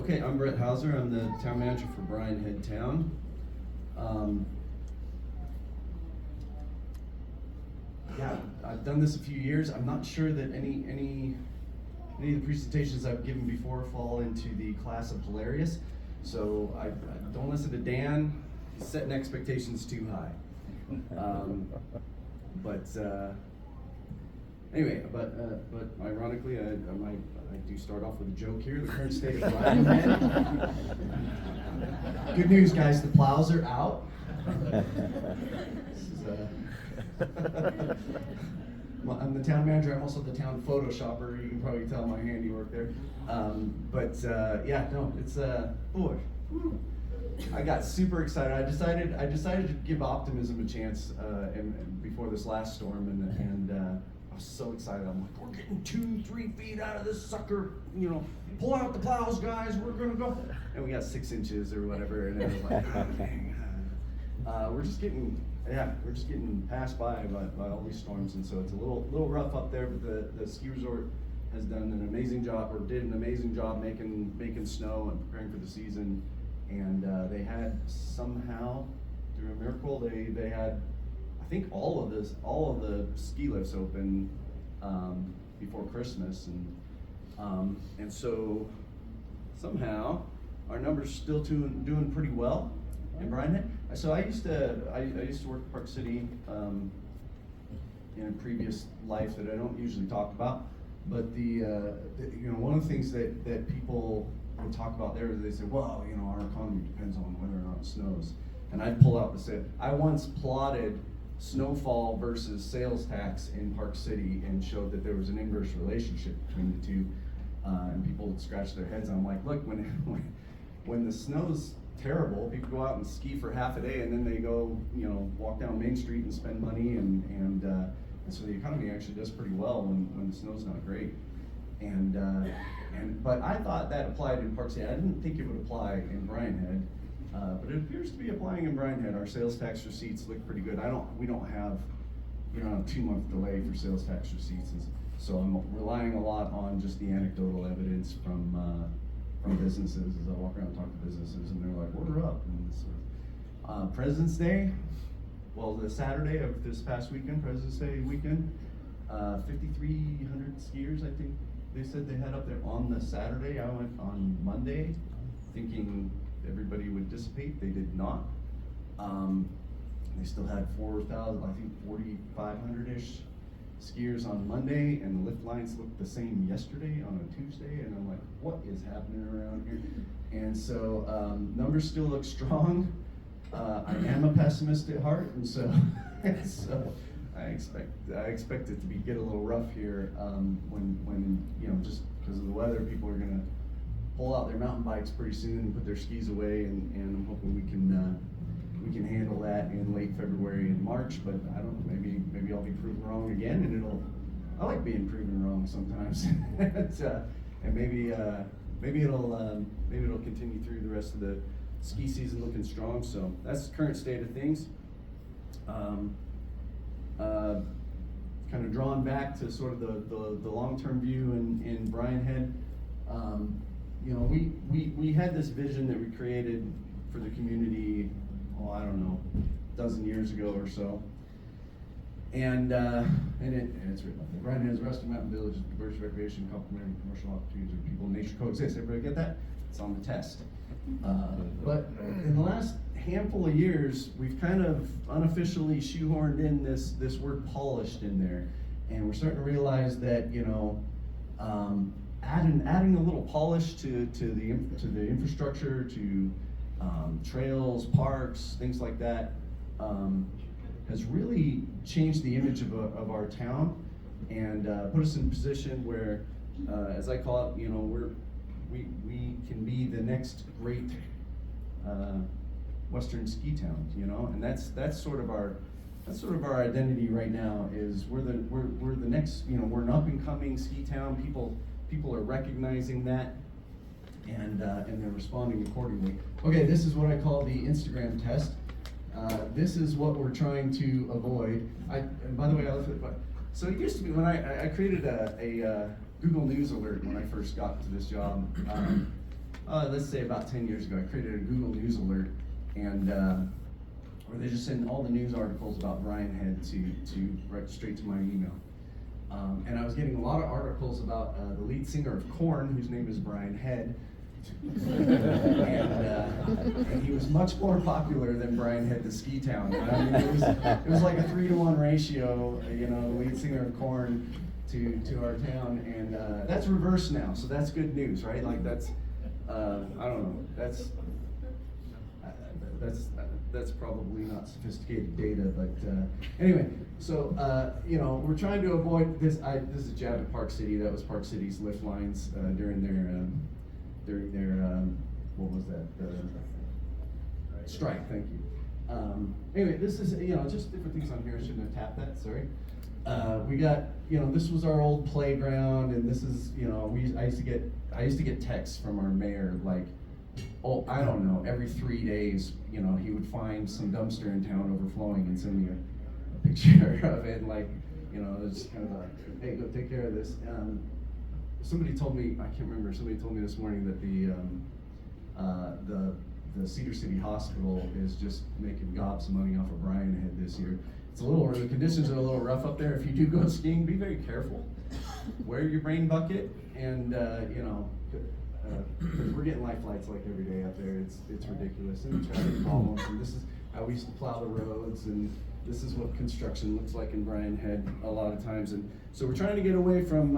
Okay, I'm Brett Hauser. I'm the town manager for Bryan Head Town. Yeah, I've done this a few years. I'm not sure that any of the presentations I've given before fall into the class of hilarious. So I don't listen to Dan. He's setting expectations too high. Anyway, but ironically, I do start off with a joke here. The current state of Bryan Head. Good news, guys. The plows are out. This is I'm the town manager. I'm also the town photoshopper. You can probably tell my handiwork there. Yeah, no, it's boy. I got super excited. I decided to give optimism a chance before this last storm, and I was so excited. I'm like, we're getting 2-3 feet out of this sucker. You know, pull out the plows, guys. We're gonna go. And we got 6 inches or whatever, and it was like, we're just getting passed by all these storms, and so it's a little rough up there. But the ski resort has done an amazing job, or did an amazing job making snow and preparing for the season. And they had somehow, through a miracle, they had, I think, all of the ski lifts open before Christmas, and so somehow our numbers still doing pretty well in Bryan Head. So I used to work at Park City in a previous life that I don't usually talk about, but one of the things that people would talk about there is they say, well, our economy depends on whether or not it snows. And I'd pull out I once plotted snowfall versus sales tax in Park City and showed that there was an inverse relationship between the two. And people would scratch their heads. I'm like, look, when the snow's terrible, people go out and ski for half a day, and then they go, walk down Main Street and spend money, and so the economy actually does pretty well when the snow's not great. But I thought that applied in Park City. I didn't think it would apply in Bryan Head, but it appears to be applying in Bryan Head. Our sales tax receipts look pretty good. We don't have a 2-month delay for sales tax receipts, so I'm relying a lot on just the anecdotal evidence from businesses as I walk around and talk to businesses, and they're like, order up. And President's Day, well, the Saturday of this past weekend, President's Day weekend, 5,300 skiers, I think they said they had up there on the Saturday. I went on Monday thinking everybody would dissipate. They did not. They still had 4,000, I think 4,500-ish skiers on Monday, and the lift lines looked the same yesterday on a Tuesday, and I'm like, what is happening around here? And so numbers still look strong. I am a pessimist at heart, and so I expect it to get a little rough here when just because of the weather, people are gonna pull out their mountain bikes pretty soon and put their skis away, and I'm hoping we can handle that in late February and March. But I don't know, maybe I'll be proven wrong again, and I like being proven wrong sometimes. And maybe it'll continue through the rest of the ski season looking strong. So that's the current state of things. Kind of drawn back to sort of the long-term view in Bryan Head. We had this vision that we created for the community, I don't know, a dozen years ago or so. And it's written up there. Bryan Head's Rusty Mountain Village is diverse recreation, complementary commercial opportunities where people and nature coexist. Everybody get that? It's on the test. But in the last handful of years, we've kind of unofficially shoehorned in this word polished in there, and we're starting to realize that adding a little polish to the infrastructure, to trails, parks, things like that, has really changed the image of our town, and put us in a position where, as I call it, we can be the next great Western ski town, and that's sort of our identity right now. Is we're the next, we're an up and coming ski town. People are recognizing that, and they're responding accordingly. Okay, this is what I call the Instagram test. This is what we're trying to avoid. And by the way, so it used to be when I created a Google News alert when I first got to this job. let's say about 10 years ago, I created a Google News alert, and where they just send all the news articles about Brian Head to right straight to my email. And I was getting a lot of articles about the lead singer of Korn, whose name is Brian Head. And he was much more popular than Brian Head, the ski town. I mean, it was like a 3-to-1 ratio, you know, the lead singer of Korn to our town, and that's reversed now, so that's good news, right? Like that's, I don't know, that's probably not sophisticated data, but anyway, so you know, we're trying to avoid this. This is a jab at Park City. That was Park City's lift lines during their what was that? Strike. Thank you. Anyway, this is, you know, just different things on here. I shouldn't have tapped that. Sorry. We got, you know, this was our old playground, and this is, you know, I used to get texts from our mayor, like, oh, I don't know, every 3 days, you know, he would find some dumpster in town overflowing and send me a picture of it, and like, you know, it's kind of like, hey, go take care of this. Somebody told me, I can't remember, somebody told me this morning that the Cedar City Hospital is just making gobs of money off of Brian Head this year. It's a little, the conditions are a little rough up there. If you do go skiing, be very careful. Wear your rain bucket, and you know, because we're getting life flights like every day up there. It's ridiculous, and traffic problems. And this is how we used to plow the roads, and this is what construction looks like in Brian Head a lot of times. And so we're trying to get away from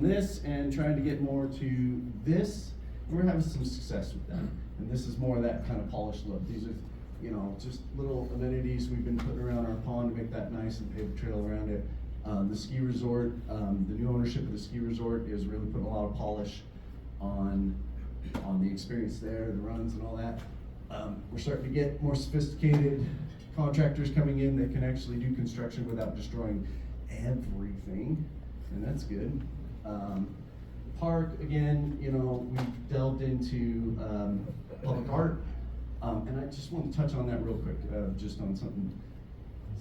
this and trying to get more to this. And we're having some success with that. And this is more of that kind of polished look. These are, you know, just little amenities we've been putting around our pond to make that nice and pave a trail around it. The ski resort, the new ownership of the ski resort is really putting a lot of polish on the experience there, the runs and all that. We're starting to get more sophisticated contractors coming in that can actually do construction without destroying everything, and that's good. Park, again, you know, we've delved into public art, and I just want to touch on that real quick, just on some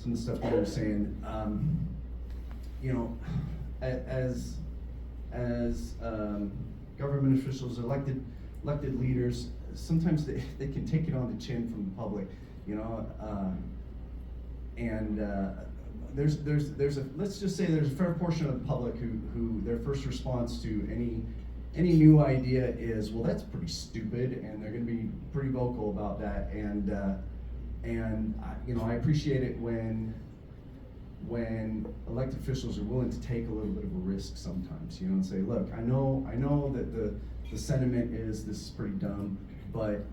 of the stuff that I was saying. You know, as government officials, elected leaders, sometimes they can take it on the chin from the public, you know, and there's a, let's just say there's a fair portion of the public who their first response to any new idea is, well, that's pretty stupid, and they're going to be pretty vocal about that. And you know, I appreciate it when elected officials are willing to take a little bit of a risk sometimes, you know, and say, look, I know that the sentiment is this is pretty dumb, but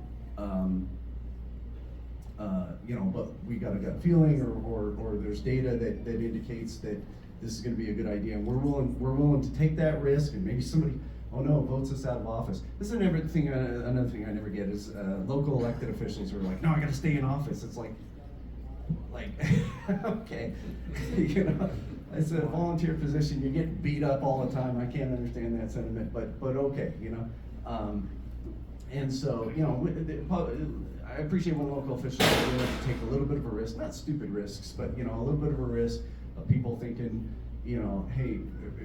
you know, but we got a gut feeling, or there's data that indicates that this is going to be a good idea, and we're willing to take that risk, and maybe somebody, oh no, votes us out of office. This is another thing I never get is local elected officials are like, no, I got to stay in office. It's like okay, you know, it's a volunteer position. You get beat up all the time. I can't understand that sentiment, but okay, you know. And so, you know, I appreciate when local officials are willing to take a little bit of a risk, not stupid risks, but, you know, a little bit of a risk of people thinking, you know, hey,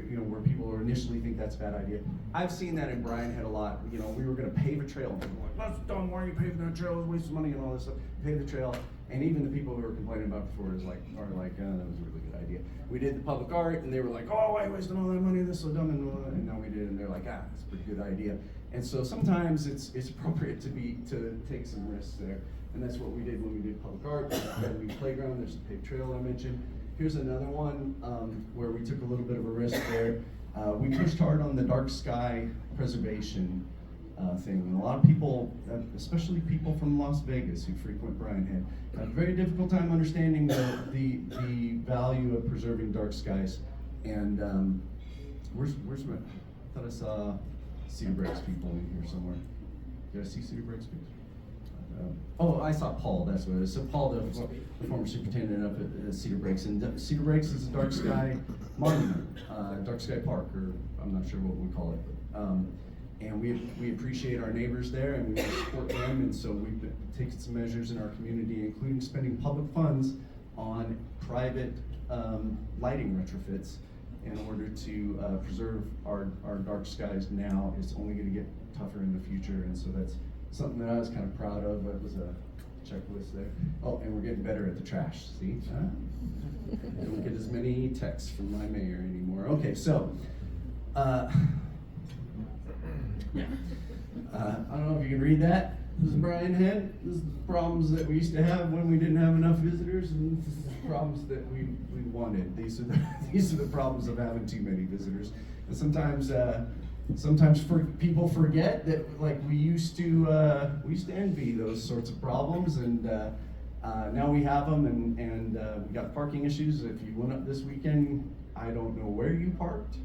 you know, where people initially think that's a bad idea. I've seen that in Brian Head a lot. You know, we were going to pave a trail, and people were like, that's dumb, why are you paving that trail? It's a waste of money and all this stuff. Pave the trail. And even the people who were complaining about before are like, oh, that was a really good idea. We did the public art, and they were like, oh, why are you wasting all that money? This is so dumb. And now we did, and they're like, it's a pretty good idea. And so sometimes it's appropriate to take some risks there. And that's what we did when we did public art. There's the playground, there's the paved trail I mentioned. Here's another one where we took a little bit of a risk there. We pushed hard on the dark sky preservation thing. And a lot of people, especially people from Las Vegas who frequent Brian Head, have a very difficult time understanding the value of preserving dark skies. And where's my, I thought I saw Cedar Breaks people in here somewhere. Did I see Cedar Breaks people? Oh, I saw Paul, that's what it is. So Paul, the former superintendent up at Cedar Breaks. And Cedar Breaks is a dark sky monument, dark sky park, or I'm not sure what we call it. But, and we appreciate our neighbors there, and we support them. And so we've taken some measures in our community, including spending public funds on private lighting retrofits. in order to preserve our dark skies now. It's only going to get tougher in the future, and so that's something that I was kind of proud of. It was a checklist there. Oh, and we're getting better at the trash. See? I don't get as many texts from my mayor anymore. Okay, so yeah. I don't know if you can read that. This is Brian Head. This is the problems that we used to have when we didn't have enough visitors, and this is the problems that we wanted. These are the problems of having too many visitors. And sometimes people forget that, like, we used to envy those sorts of problems, and now we have them, and we got parking issues. If you went up this weekend, I don't know where you parked.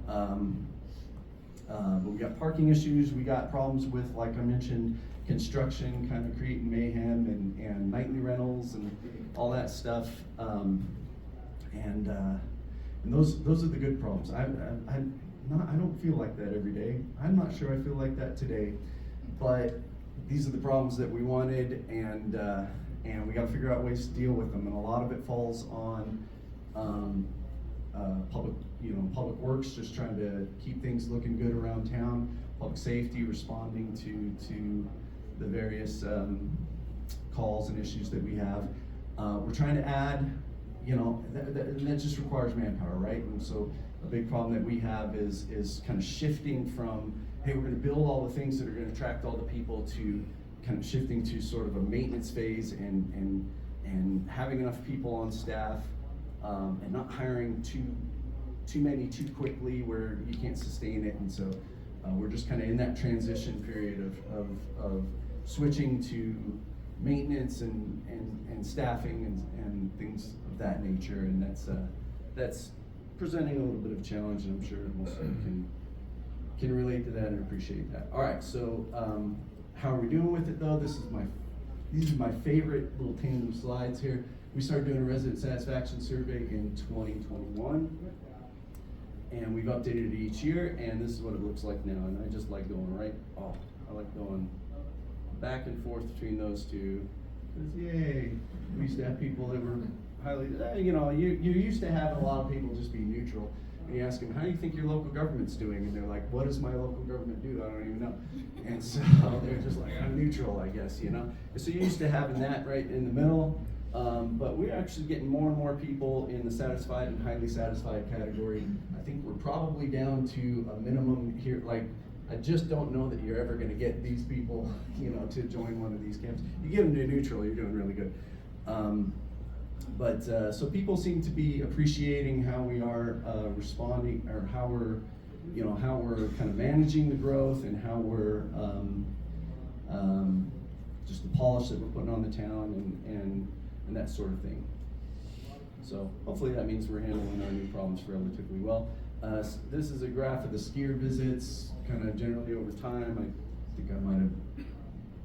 But we got parking issues. We got problems with, like I mentioned, construction kind of creating mayhem, and nightly rentals and all that stuff. And those are the good problems. I don't feel like that every day. I'm not sure I feel like that today, but these are the problems that we wanted, and we got to figure out ways to deal with them. And a lot of it falls on public works, just trying to keep things looking good around town. Public safety, responding to the various calls and issues that we have. We're trying to add, that just requires manpower, right? And so a big problem that we have is kind of shifting from, hey, we're going to build all the things that are going to attract all the people, to kind of shifting to sort of a maintenance phase, and having enough people on staff, and not hiring too many too quickly where you can't sustain it. And so we're just kind of in that transition period of switching to maintenance and staffing and things of that nature, and that's presenting a little bit of a challenge, and I'm sure most of you can relate to that and appreciate that. All right, so how are we doing with it though? These are my favorite little tandem slides here. We started doing a resident satisfaction survey in 2021, and we've updated it each year, and this is what it looks like now. And I just like going I like going back and forth between those two, because yay, we used to have people that were highly, you used to have a lot of people just be neutral, and you ask them, how do you think your local government's doing? And they're like, what does my local government do? I don't even know. And so they're just like, I'm neutral, I guess, And so you're used to having that right in the middle. But we're actually getting more and more people in the satisfied and highly satisfied category. I think we're probably down to a minimum here. Like, I just don't know that you're ever going to get these people, to join one of these camps. You get them to neutral, you're doing really good. So people seem to be appreciating how we are responding, or how we're kind of managing the growth, and how we're just the polish that we're putting on the town, and that sort of thing. So hopefully that means we're handling our new problems relatively well. This is a graph of the skier visits, kind of generally over time. I think I might have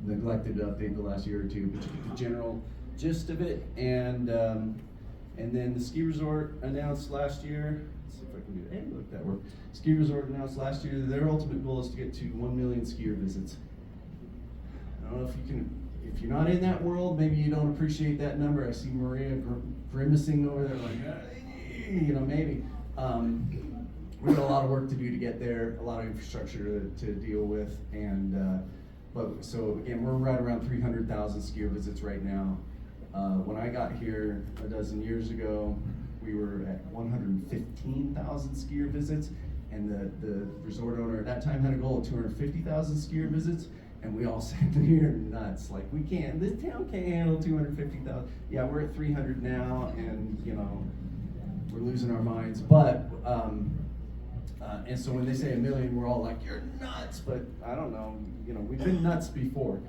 neglected to update the last year or two, but you get the general gist of it. And then the ski resort announced last year. Let's see if I can do that. Hey, look, that worked. Ski resort announced last year that their ultimate goal is to get to 1 million skier visits. I don't know if you can. If you're not in that world, maybe you don't appreciate that number. I see Maria grimacing over there like, maybe. We've got a lot of work to do to get there, a lot of infrastructure to deal with, so again, we're right around 300,000 skier visits right now. When I got here a dozen years ago, we were at 115,000 skier visits, and the resort owner at that time had a goal of 250,000 skier visits. And we all said, you're nuts. Like, this town can't handle 250,000. Yeah, we're at 300 now, and, we're losing our minds. But, and so when they say 1 million, we're all like, you're nuts. But I don't know, we've been nuts before.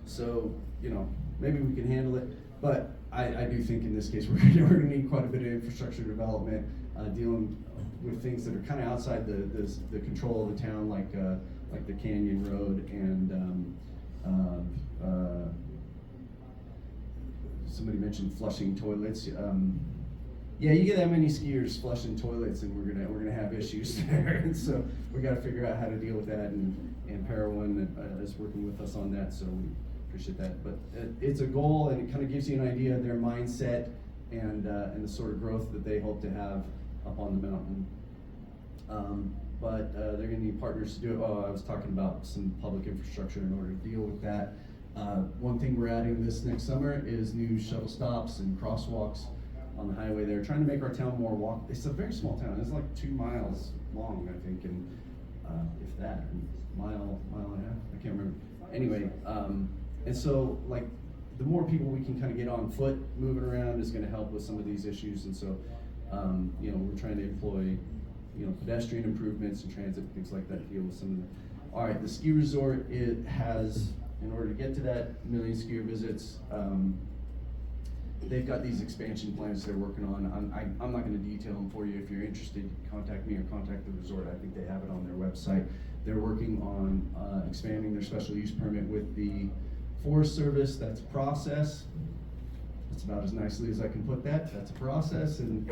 So, maybe we can handle it. But I do think in this case, we're gonna need quite a bit of infrastructure development, dealing with things that are kind of outside the control of the town, like the Canyon Road, and somebody mentioned flushing toilets. Yeah, you get that many skiers flushing toilets, and we're gonna have issues there. And so we got to figure out how to deal with that. And Parowan is working with us on that, so we appreciate that. But it's a goal, and it kind of gives you an idea of their mindset and the sort of growth that they hope to have up on the mountain. They're gonna need partners to do it. Oh, I was talking about some public infrastructure in order to deal with that. One thing we're adding this next summer is new shuttle stops and crosswalks on the highway there, trying to make our town more walk. It's a very small town. It's like 2 miles long, I think, and if that, mile and a half, I can't remember. Anyway, and so like the more people we can kind of get on foot moving around is going to help with some of these issues. And so, we're trying to employ, pedestrian improvements and transit, things like that, to deal with some of the. All right, the ski resort, it has, in order to get to that million skier visits, they've got these expansion plans they're working on. I'm not going to detail them for you. If you're interested, contact me or contact the resort. I think they have it on their website. They're working on expanding their special use permit with the Forest Service. That's a process. That's about as nicely as I can put that. That's a process, and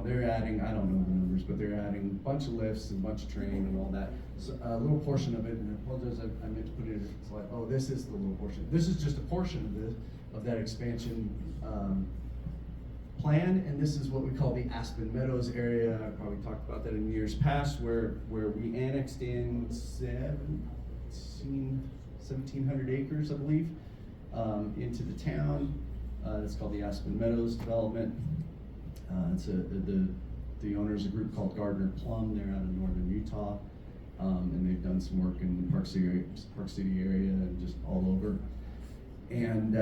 they're adding, I don't know the numbers, but they're adding a bunch of lifts and a bunch of terrain and all that. So a little portion of it, and I apologize, I meant to put it in a slide. Oh, this is the little portion. This is just a portion of that expansion plan, and this is what we call the Aspen Meadows area. I probably talked about that in years past, where we annexed in 1,700 acres, I believe, into the town. It's called the Aspen Meadows development. The owner's a group called Gardner Plum. They're out of northern Utah, and they've done some work in the Park City area and just all over. And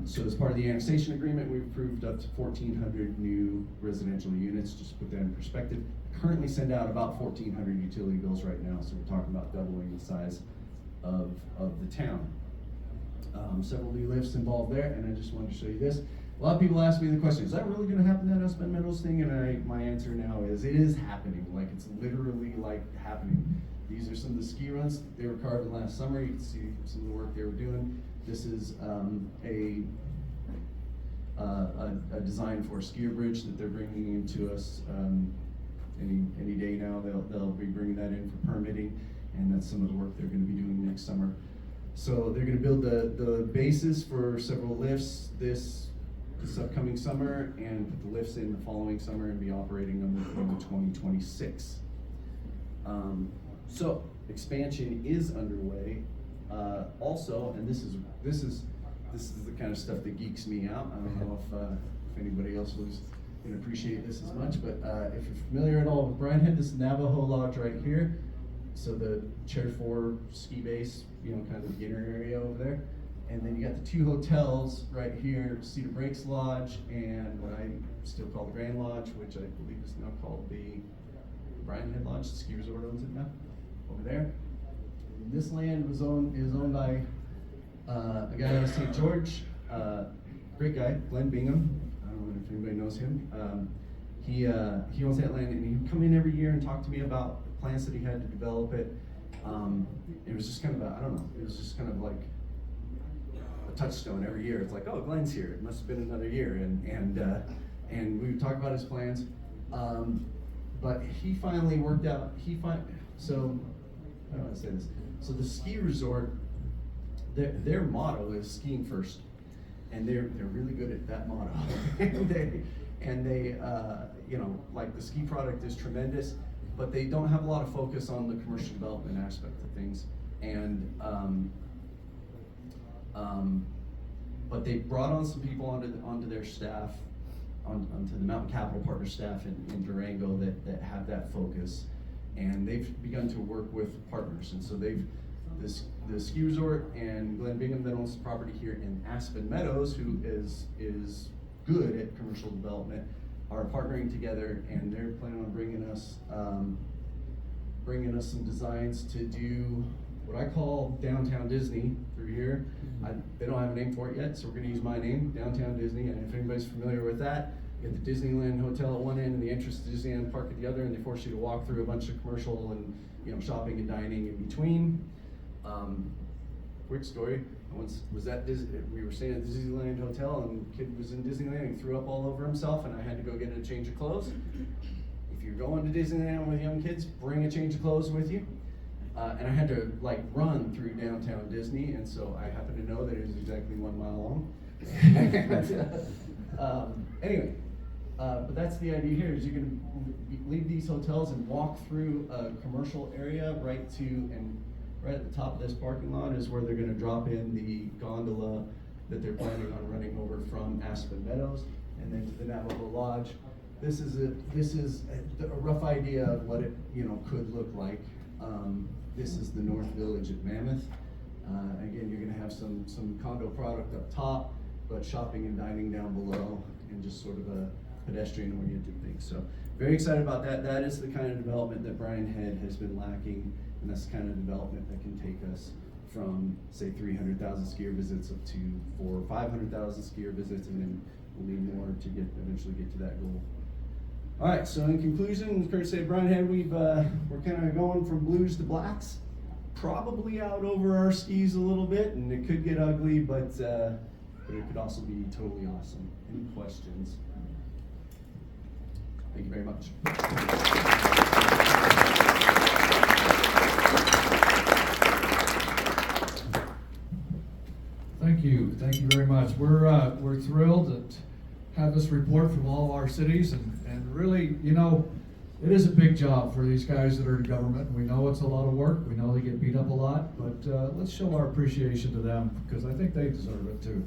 so as part of the annexation agreement, we've approved up to 1,400 new residential units. Just to put that in perspective, currently send out about 1,400 utility bills right now. So we're talking about doubling the size of the town. Several new lifts involved there, and I just wanted to show you this. A lot of people ask me the question, is that really going to happen, that Aspen Meadows thing? And my answer now is, it is happening. Like, it's literally like happening. These are some of the ski runs they were carving last summer. You can see some of the work they were doing. This is a design for a skier bridge that they're bringing into us any day now. They'll be bringing that in for permitting, and that's some of the work they're going to be doing next summer. So they're going to build the bases for several lifts this upcoming summer, and put the lifts in the following summer and be operating them in 2026. So expansion is underway. Also, and this is the kind of stuff that geeks me out. I don't know if anybody else was going to appreciate this as much, but if you're familiar at all with Brian Head, this Navajo Lodge right here. So the Chair 4 ski base, kind of the beginner area over there. And then you got the 2 hotels right here, Cedar Breaks Lodge and what I still call the Grand Lodge, which I believe is now called the Brian Head Lodge. The ski resort owns it now, over there. And this land is owned by a guy out of St. George, great guy, Glenn Bingham. I don't know if anybody knows him. He owns that land, and he would come in every year and talk to me about the plans that he had to develop it. It was just kind of it was just kind of like a touchstone every year. It's like, oh, Glenn's here. It must have been another year, and we would talk about his plans. But he finally worked out. So I don't want to say this. So the ski resort, their motto is skiing first, and they're really good at that motto. and they like the ski product is tremendous, but they don't have a lot of focus on the commercial development aspect of things. And but they brought on some people onto their staff, onto the Mountain Capital Partners staff in Durango that have that focus, and they've begun to work with partners. And so the ski resort and Glenn Bingham that owns the property here in Aspen Meadows, who is good at commercial development, are partnering together, and they're planning on bringing us some designs to do what I call Downtown Disney through here. They don't have a name for it yet, so we're going to use my name, Downtown Disney. And if anybody's familiar with that, you get the Disneyland Hotel at one end and the entrance to Disneyland Park at the other, and they force you to walk through a bunch of commercial and shopping and dining in between. Quick story. Once was at we were staying at the Disneyland Hotel, and the kid was in Disneyland and he threw up all over himself, and I had to go get a change of clothes. If you're going to Disneyland with young kids, bring a change of clothes with you. And I had to run through downtown Disney, and so I happen to know that it was exactly 1 mile long. Anyway, But that's the idea here, is you can leave these hotels and walk through a commercial area right at the top of this parking lot is where they're gonna drop in the gondola that they're planning on running over from Aspen Meadows and then to the Navajo Lodge. This is a rough idea of what it could look like. This is the North Village at Mammoth. Again, you're gonna have some condo product up top, but shopping and dining down below, and just sort of a pedestrian-oriented thing. So very excited about that. That is the kind of development that Brian Head has been lacking, and that's the kind of development that can take us from, say, 300,000 skier visits up to 400,000 or 500,000 skier visits, and then we'll need more to eventually get to that goal. All right, so in conclusion, as Kurt said, Brian Head, we're kind of going from blues to blacks, probably out over our skis a little bit, and it could get ugly, but it could also be totally awesome. Any questions? Thank you very much. Thank you very much. We're thrilled to have this report from all of our cities, and really, it is a big job for these guys that are in government. We know it's a lot of work. We know they get beat up a lot, but let's show our appreciation to them, because I think they deserve it too.